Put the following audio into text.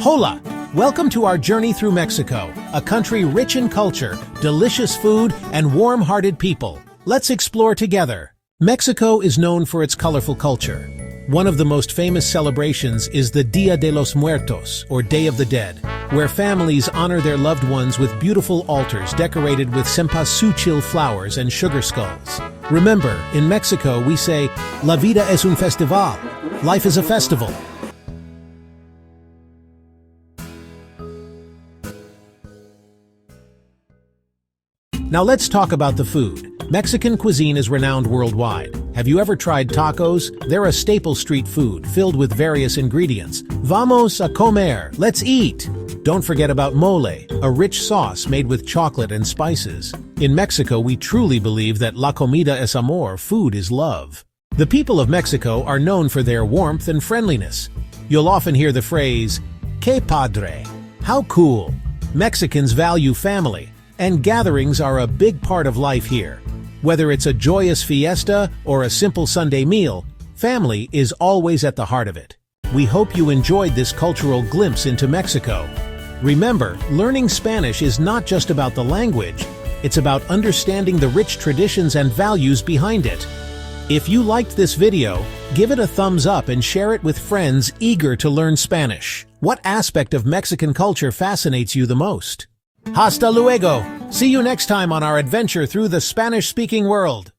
Hola! Welcome to our journey through Mexico, a country rich in culture, delicious food, and warm-hearted people. Let's explore together. Mexico is known for its colorful culture. One of the most famous celebrations is the Dia de los Muertos, or Day of the Dead, where families honor their loved ones with beautiful altars decorated with cempasúchil flowers and sugar skulls. Remember, in Mexico we say, La vida es un festival. Life is a festival. Now let's talk about the food. Mexican cuisine is renowned worldwide. Have you ever tried tacos? They're a staple street food filled with various ingredients. Vamos a comer! Let's eat! Don't forget about mole, a rich sauce made with chocolate and spices. In Mexico, we truly believe that la comida es amor, food is love. The people of Mexico are known for their warmth and friendliness. You'll often hear the phrase, que padre, how cool. Mexicans value family, and gatherings are a big part of life here. Whether it's a joyous fiesta or a simple Sunday meal, family is always at the heart of it. We hope you enjoyed this cultural glimpse into Mexico. Remember, learning Spanish is not just about the language, it's about understanding the rich traditions and values behind it. If you liked this video, give it a thumbs up and share it with friends eager to learn Spanish. What aspect of Mexican culture fascinates you the most? Hasta luego! See you next time on our adventure through the Spanish-speaking world.